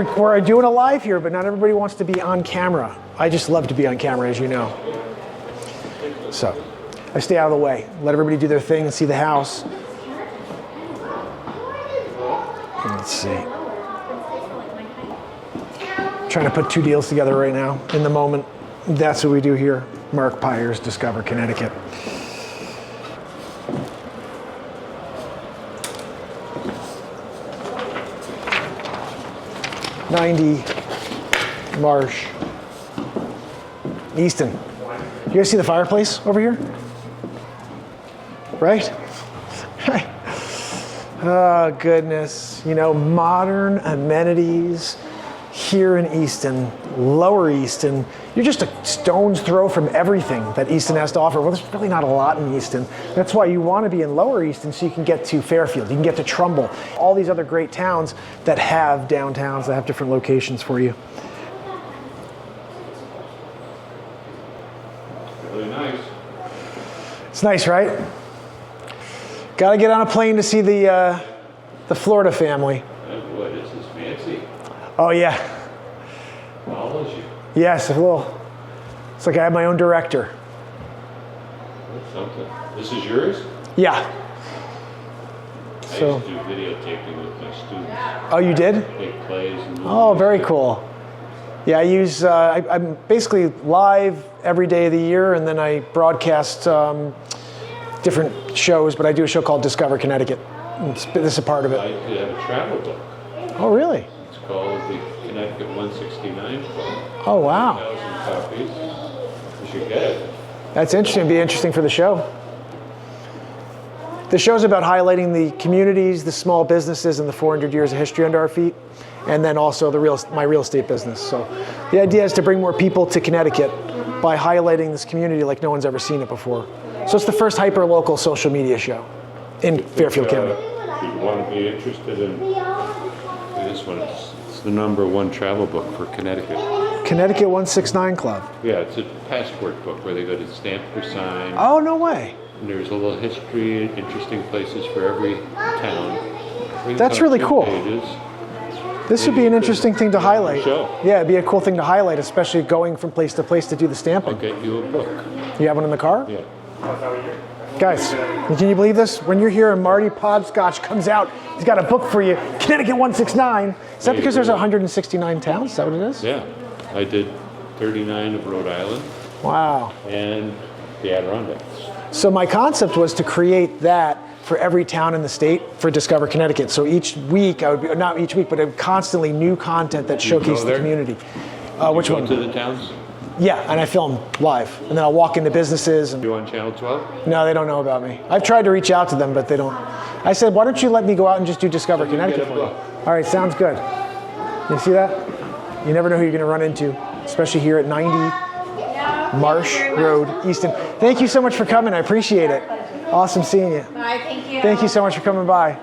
we're doing a live here, but not everybody wants to be on camera. I just love to be on camera, as you know. So I stay out of the way, let everybody do their thing and see the house. Let's see. Trying to put two deals together right now in the moment. That's what we do here. Mark Pires, Discover, Connecticut. '90 Marsh, Easton. You guys see the fireplace over here? Right? Oh goodness, you know, modern amenities here in Easton, Lower Easton. You're just a stone's throw from everything that Easton has to offer. Well, there's really not a lot in Easton. That's why you want to be in Lower Easton so you can get to Fairfield, you can get to Trumbull, all these other great towns that have downtowns, that have different locations for you. Really nice. It's nice, right? Got to get on a plane to see the Florida family. Oh boy, this is fancy. Oh yeah. How old is you? Yes, well, it's like I have my own director. That's something. This is yours? Yeah. I So. used to do videotaping with my students. Oh, you did? Make plays. And Oh, very cool. Yeah, I use, I'm basically live every day of the year, and then I broadcast different shows, but I do a show called Discover Connecticut. This is a part of I it. could have a travel book. Oh, really? It's called the Connecticut 169 Club. Oh, wow. 1,000 copies. You should get it. That's interesting. It'd be interesting for the show. The show's about highlighting the communities, the small businesses, and the 400 years of history under our feet, and then also my real estate business. So the idea is to bring more people to Connecticut by highlighting this community like no one's ever seen it before. So it's the first hyper-local social media show in Fairfield County. If you want to be interested in this one, it's the #1 travel book for Connecticut. Connecticut 169 Club. Yeah, it's a passport book where they go to stamp or sign. Oh, no way. And there's a little history, interesting places for every town. That's really cool. Pages. This would be an interesting thing to highlight. Show. Yeah, it'd be a cool thing to highlight, especially going from place to place to do the I'll stamping. get you a book. You have one in the car? Yeah. Guys, can you believe this? When you're here and Marty Podscotch comes out, he's got a book for you, Connecticut 169. Is that because there's 169 towns? Is that what it is? Yeah. I did 39 of Rhode Island Wow. and the Adirondacks. So my concept was to create that for every town in the state for Discover Connecticut. So each week, I would be, not each week, but constantly new content that showcased the community. Which Go one? to the towns? Yeah, and I film live. And then I'll walk into businesses. And You on Channel 12? no, they don't know about me. I've tried to reach out to them, but they don't. I said, why don't you let me go out and just do Discover Connecticut for you? All right, sounds good. You see that? You never know who you're going to run into, especially here at 90 Marsh Road, Easton. Thank you so much for coming. I appreciate it. Awesome seeing you. Bye, thank you. Thank you so much for coming by.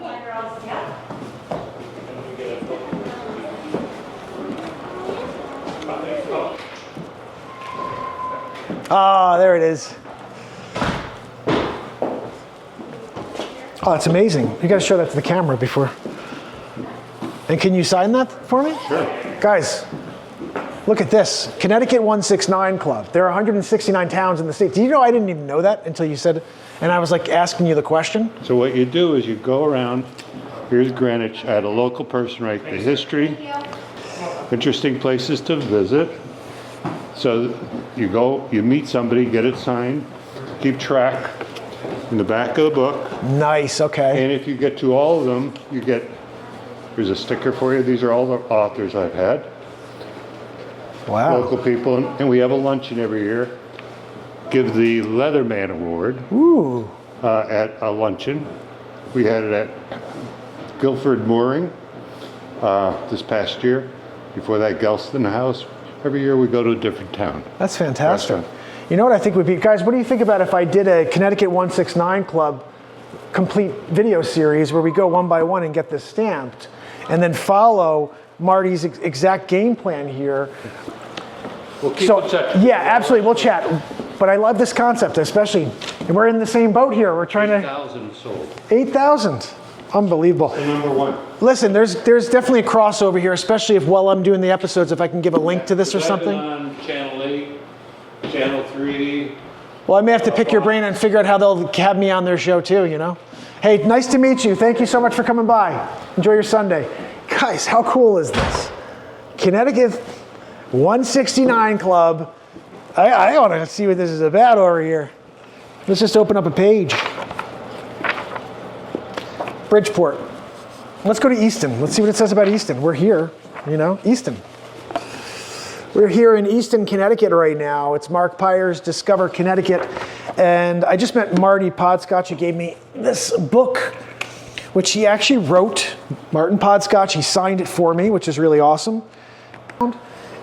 Ah, there it is. Oh, it's amazing. You got to show that to the camera before. And can you sign that for me? Sure. Guys, look at this. Connecticut 169 Club. There are 169 towns in the state. Do you know I didn't even know that until you said it? And I was like asking you the question. So what you do is you go around, here's Greenwich, I had a local person write the history, interesting places to visit. So you go, you meet somebody, get it signed, keep track in the back of the book. Nice, okay. And if you get to all of them, you get, here's a sticker for you. These are all the authors I've had, Wow. local people, and we have a luncheon every year. Give the Leatherman Award Ooh. at a luncheon. We had it at Guilford Mooring this past year. Before that, Gelston House. Every year we go to a different town. That's fantastic. Restaurant. You know what I think would be, guys, what do you think about if I did a Connecticut 169 Club complete video series where we go one by one and get this stamped and then follow Marty's exact game plan here? We'll keep in touch. Yeah, absolutely, we'll chat. But I love this concept, especially, and we're in the same boat here. We're trying to, 8,000 sold. 8,000. Unbelievable. So number one. Listen, there's definitely a crossover here, especially if while I'm doing the episodes, if I can give a link to this or something. On Channel 8, Channel 3. Well, I may have to pick your brain and figure out how they'll have me on their show too, you know? Hey, nice to meet you. Thank you so much for coming by. Enjoy your Sunday. Guys, how cool is this? Connecticut 169 Club. I want to see what this is about over here. Let's just open up a page. Bridgeport. Let's go to Easton. Let's see what it says about Easton. We're here, you know, Easton. We're here in Easton, Connecticut right now. It's Mark Pires, Discover Connecticut. And I just met Marty Podscotch. He gave me this book, which he actually wrote. Martin Podscotch, he signed it for me, which is really awesome.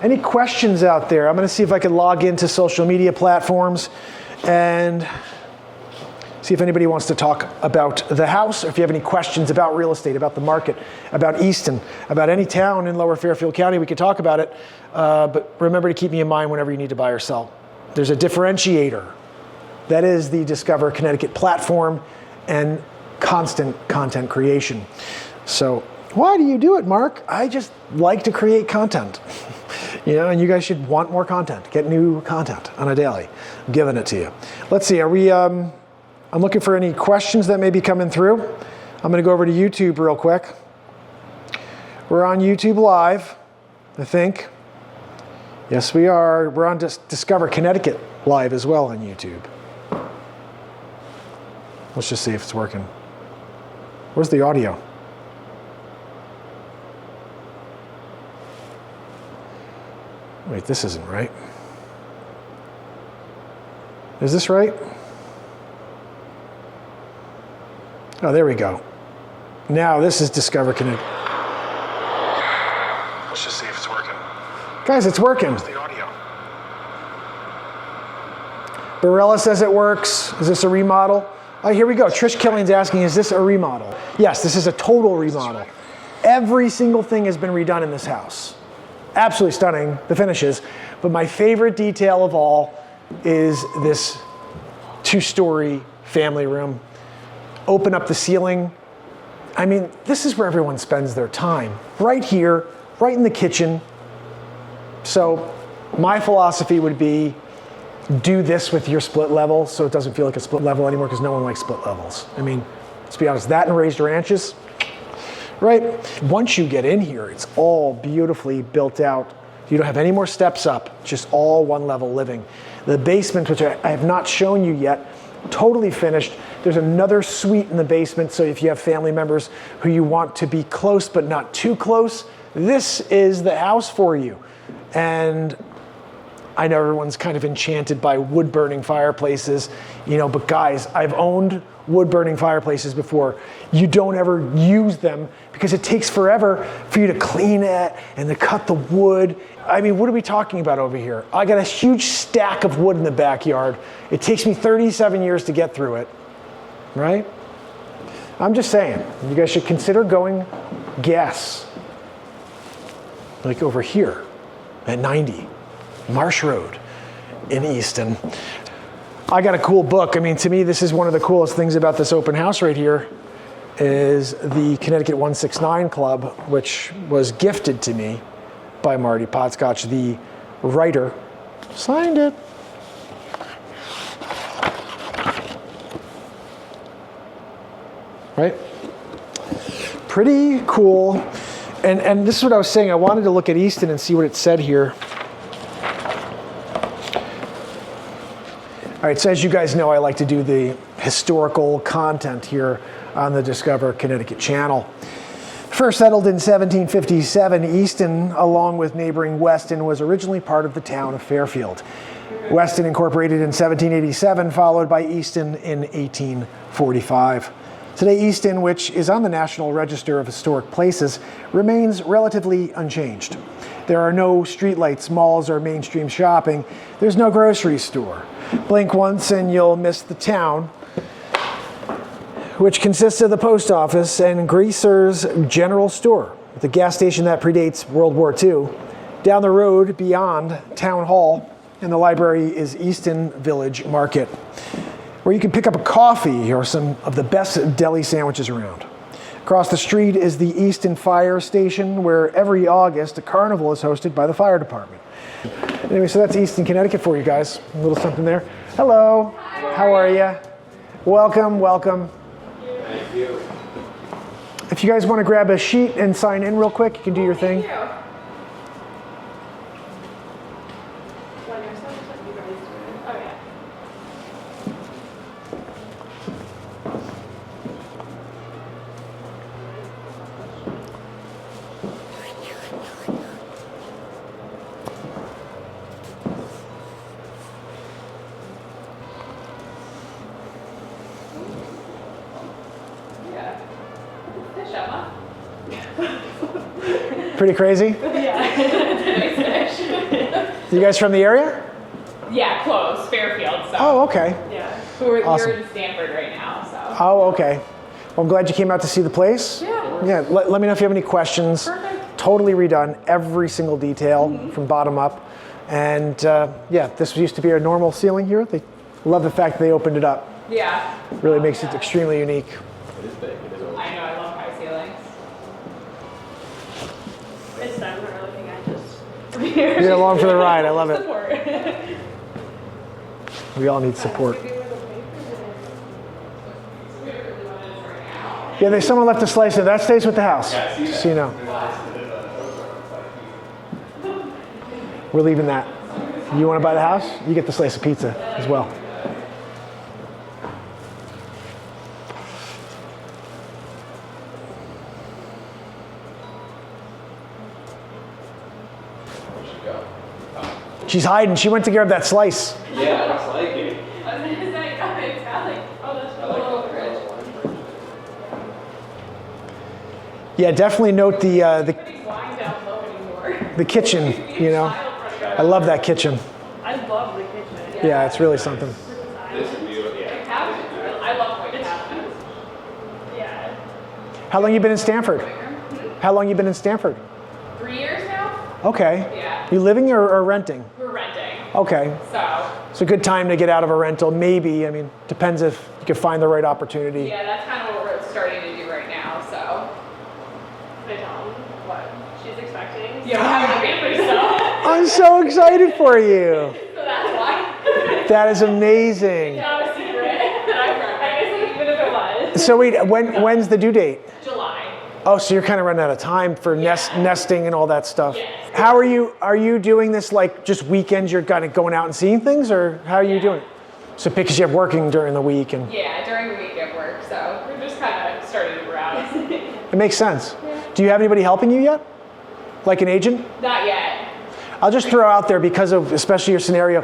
Any questions out there? I'm going to see if I can log into social media platforms and see if anybody wants to talk about the house, or if you have any questions about real estate, about the market, about Easton, about any town in Lower Fairfield County, we could talk about it. But remember to keep me in mind whenever you need to buy or sell. There's a differentiator. That is the Discover Connecticut platform and constant content creation. So why do you do it, Mark? I just like to create content. You know, and you guys should want more content. Get new content on a daily. I'm giving it to you. Let's see, are we... I'm looking for any questions that may be coming through. I'm going to go over to YouTube real quick. We're on YouTube Live, I think. Yes, we are. We're on Discover Connecticut Live as well on YouTube. Let's just see if it's working. Where's the audio? Wait, this isn't right. Is this right? Oh, there we go. Now this is Discover Connecticut. Let's just see if it's working. Guys, it's working. Where's the audio? Barella says it works. Is this a remodel? Oh, here we go. Trish Killing's asking, is this a remodel? Yes, this is a total remodel. Every single thing has been redone in this house. Absolutely stunning, the finishes. But my favorite detail of all is this 2-story family room. Open up the ceiling. I mean, this is where everyone spends their time. Right here, right in the kitchen. So my philosophy would be do this with your split level so it doesn't feel like a split level anymore, because no one likes split levels. I mean, let's be honest, that and raised ranches, right? Once you get in here, it's all beautifully built out. You don't have any more steps up, just all one level living. The basement, which I have not shown you yet, totally finished. There's another suite in the basement, so if you have family members who you want to be close but not too close, this is the house for you. And I know everyone's kind of enchanted by wood-burning fireplaces, you know, but guys, I've owned wood-burning fireplaces before. You don't ever use them because it takes forever for you to clean it and to cut the wood. I mean, what are we talking about over here? I got a huge stack of wood in the backyard. It takes me 37 years to get through it, right? I'm just saying, you guys should consider going gas. Like over here at 90, Marsh Road in Easton. I got a cool book. I mean, to me, this is one of the coolest things about this open house right here is the Connecticut 169 Club, which was gifted to me by Marty Podscotch, the writer. Signed it. Right? Pretty cool. And this is what I was saying. I wanted to look at Easton and see what it said here. All right, so as you guys know, I like to do the historical content here on the Discover Connecticut channel. First settled in 1757, Easton, along with neighboring Weston, was originally part of the town of Fairfield. Weston incorporated in 1787, followed by Easton in 1845. Today, Easton, which is on the National Register of Historic Places, remains relatively unchanged. There are no streetlights, malls, or mainstream shopping. There's no grocery store. Blink once and you'll miss the town, which consists of the post office and Greaser's General Store, the gas station that predates World War II. Down the road beyond Town Hall and the library is Easton Village Market, where you can pick up a coffee or some of the best deli sandwiches around. Across the street is the Easton Fire Station, where every August a carnival is hosted by the fire department. Anyway, so that's Easton, Connecticut for you guys. A little something there. Hello. Hi, how are you? Welcome, welcome. Thank you. If you guys want to grab a sheet and sign in real quick, you can do your thing. Pretty crazy? Yeah. You guys from the area? Yeah, close, Fairfield. So. Oh, okay. Yeah. Awesome. We're in Stanford right now, so. Oh, okay. Well, I'm glad you came out to see the place. Yeah. Yeah, let me know if you have any questions. Perfect. Totally redone, every single detail from bottom up. And yeah, this used to be a normal ceiling here. They love the fact that they opened it up. Yeah. Really makes it extremely unique. It is big. It is old. I know, I love high ceilings. It's time we're looking at just. You're along for the ride. I love it. Support. We all need support. Yeah, someone left a slice of that. Stays with the house. Just so you know. We're leaving that. You want to buy the house? You get the slice of pizza as well. She's hiding. She went to grab that slice. Yeah, it looks like it. Is that Italian? Oh, that's I like the Yeah, definitely note the Nobody's lying down low anymore. the kitchen. You know, I love that kitchen. I love the kitchen. Yeah, it's really something. This is beautiful. Yeah. I love white cabinets. Yeah. How long you been in Stanford? How long you been in Stanford? 3 years now? Okay. Yeah. You living or renting? We're renting. Okay. So, It's a good time to get out of a rental. Maybe. I mean, depends if you can find the right opportunity. yeah, that's kind of what we're starting to do right now, so. Can I tell them what she's expecting? Yeah, we're having a family, so. I'm so excited for you. So that's why. That is amazing. Not a secret. I guess even if it was. So wait, when's the due date? July. Oh, so you're kind of running out of time for nesting and all that stuff. Yes. How are you doing this like just weekends? You're kind of going out and seeing things, or how are you doing? So because you have working during the week and Yeah, during the week at work, so we're just kind of starting to browse. it makes sense. Do you have anybody helping you yet? Like an agent? Not yet. I'll just throw out there because of especially your scenario.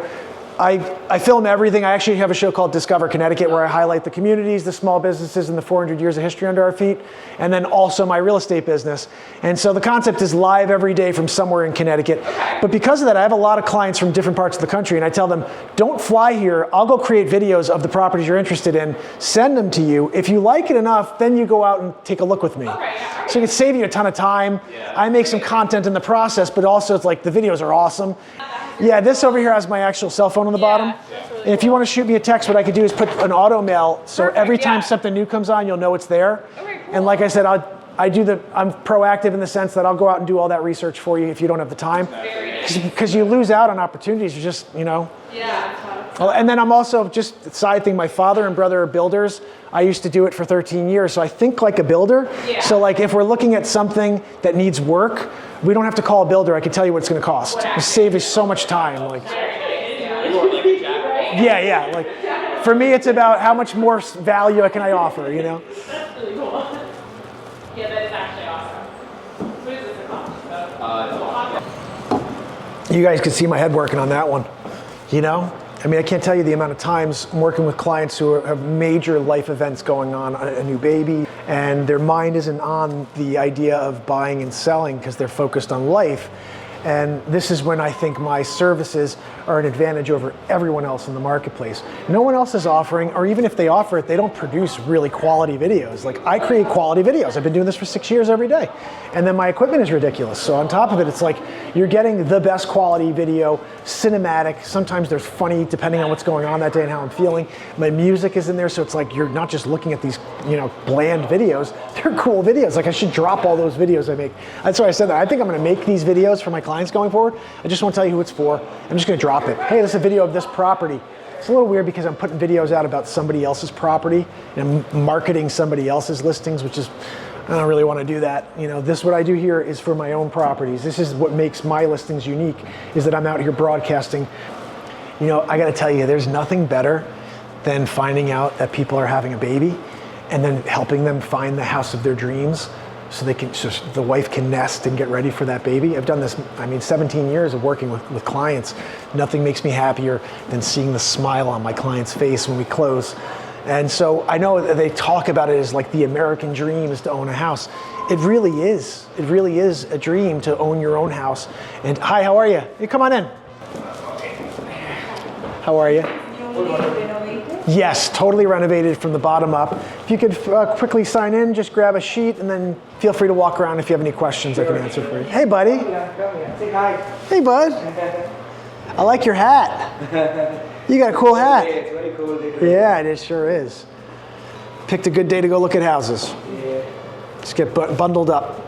I film everything. I actually have a show called Discover Connecticut where I highlight the communities, the small businesses, and the 400 years of history under our feet, and then also my real estate business. And so the concept is live every day from somewhere in Connecticut. Okay. But because of that, I have a lot of clients from different parts of the country, and I tell them, don't fly here. I'll go create videos of the properties you're interested in, send them to you. If you like it enough, then you go out and take a look with me. Okay, yeah, all So it can save you a ton of time. I make some content in the process, but also it's like the videos are awesome. Yeah, this over here has my actual cell phone on the bottom. And if you want to shoot me a text, what I could do is put an auto mail, so Perfect, every time yeah. something new comes on, you'll know it's there. Okay, cool. And like I said, I'm proactive in the sense that I'll go out and do all that research for you if you don't have the time. Very nice. Because you lose out on opportunities. You just, you know. Yeah. Oh, and then I'm also, just a side thing, my father and brother are builders. I used to do it for 13 years, so I think like a builder. Yeah. So like if we're looking at something that needs work, we don't have to call a builder. I can tell you what it's going to cost. It saves us so much time. Like, yeah. Like for me, it's about how much more value can I offer. You know. That's really cool. Yeah, that is actually awesome. What is this cost? You guys could see my head working on that one. You know. I mean, I can't tell you the amount of times I'm working with clients who have major life events going on, a new baby, and their mind isn't on the idea of buying and selling because they're focused on life. And this is when I think my services are an advantage over everyone else in the marketplace. No one else is offering, or even if they offer it, they don't produce really quality videos. Like, I create quality videos. I've been doing this for 6 years every day. And then my equipment is ridiculous. So on top of it, it's like you're getting the best quality video, cinematic. Sometimes there's funny depending on what's going on that day and how I'm feeling. My music is in there, so it's like you're not just looking at these, bland videos. They're cool videos. Like, I should drop all those videos I make. That's why I said that. I think I'm gonna make these videos for my clients going forward. I just won't tell you who it's for. I'm just gonna drop it. Hey, this is a video of this property. It's a little weird because I'm putting videos out about somebody else's property and I'm marketing somebody else's listings, which is, I don't really want to do that. This, what I do here is for my own properties. This is what makes my listings unique, is that I'm out here broadcasting. I got to tell you, there's nothing better than finding out that people are having a baby and then helping them find the house of their dreams so the wife can nest and get ready for that baby. I've done this, 17 years of working with clients. Nothing makes me happier than seeing the smile on my client's face when we close. And so I know that they talk about it as like the American dream is to own a house. It really is. It really is a dream to own your own house. And hi, how are you? Hey, come on in. How are you? Yes, totally renovated from the bottom up. If you could quickly sign in, just grab a sheet, and then feel free to walk around if you have any questions I can answer for you. Hey, buddy. Say hi. Hey, bud. I like your hat. You got a cool hat. It's very cool. Yeah, it sure is. Picked a good day to go look at houses. Yeah. Just get bundled up.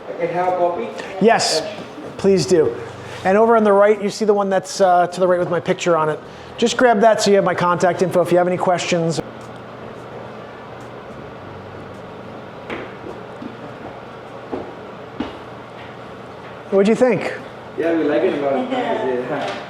I can have a copy? Yes, please do. And over on the right, you see the one that's to the right with my picture on it. Just grab that so you have my contact info if you have any questions. What'd you think? Yeah, we like it a lot. Yeah.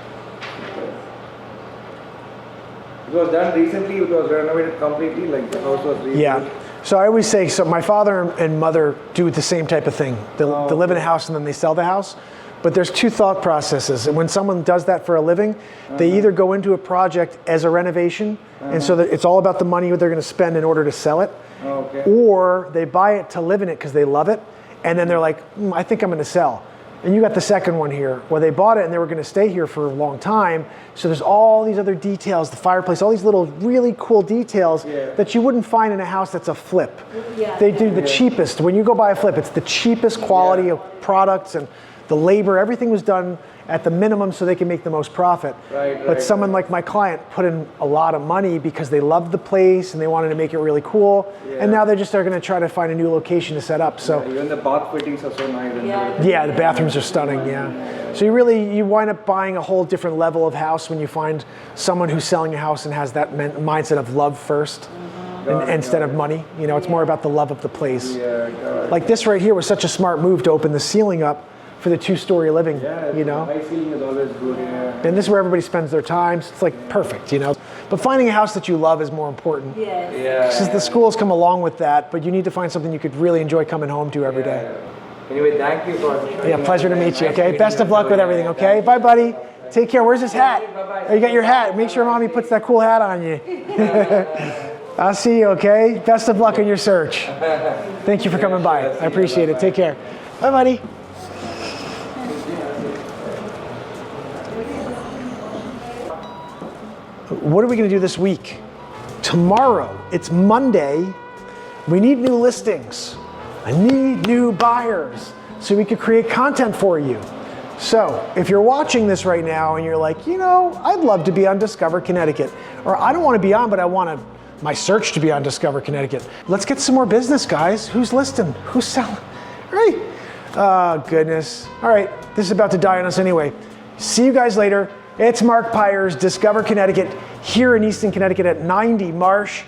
It was done recently, it was renovated completely, like the house was rebuilt. Yeah. So I always say, so my father and mother do the same type of thing. They live in a house and then they sell the house. But there's two thought processes. And when someone does that for a living, they either go into a project as a renovation, and so that it's all about the money they're going to spend in order to sell it, or they buy it to live in it because they love it, and then they're like, I think I'm going to sell. And you got the second one here, where they bought it and they were going to stay here for a long time. So there's all these other details, the fireplace, all these little really cool details that you wouldn't find in a house that's a flip. They do the cheapest. When you go buy a flip, it's the cheapest quality of products, and the labor, everything was done at the minimum so they can make the most profit. But someone like my client put in a lot of money because they loved the place and they wanted to make it really cool. And now they just are going to try to find a new location to set up. So even the bath fittings are so nice. Yeah, the bathrooms are stunning. Yeah. So you wind up buying a whole different level of house when you find someone who's selling a house and has that mindset of love first. Instead of money, it's more about the love of the place. Like this right here was such a smart move to open the ceiling up for the two-story living, High ceiling is always good, And this is where everybody spends their time. So it's like perfect, But finding a house that you love is more important. Because the schools come along with that, but you need to find something you could really enjoy coming home to every day. Anyway, thank you for... Yeah, pleasure to meet you, okay? Best of luck with everything, okay? Bye, buddy. Take care. Where's his hat? Oh, you got your hat. Make sure mommy puts that cool hat on you. I'll see you, okay? Best of luck in your search. Thank you for coming by. I appreciate it. Take care. Bye, buddy. What are we going to do this week? Tomorrow, it's Monday. We need new listings. I need new buyers so we could create content for you. So if you're watching this right now and you're like, I'd love to be on Discover Connecticut, or I don't want to be on, but I want my search to be on Discover Connecticut. Let's get some more business, guys. Who's listing? Who's selling? Right? Oh, goodness. All right, this is about to die on us anyway. See you guys later. It's Mark Pires, Discover Connecticut, here in Easton, Connecticut at 90 Marsh,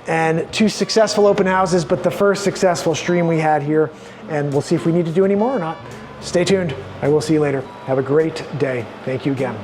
and 2 successful open houses, but the first successful stream we had here, and we'll see if we need to do any more or not. Stay tuned. I will see you later. Have a great day. Thank you again.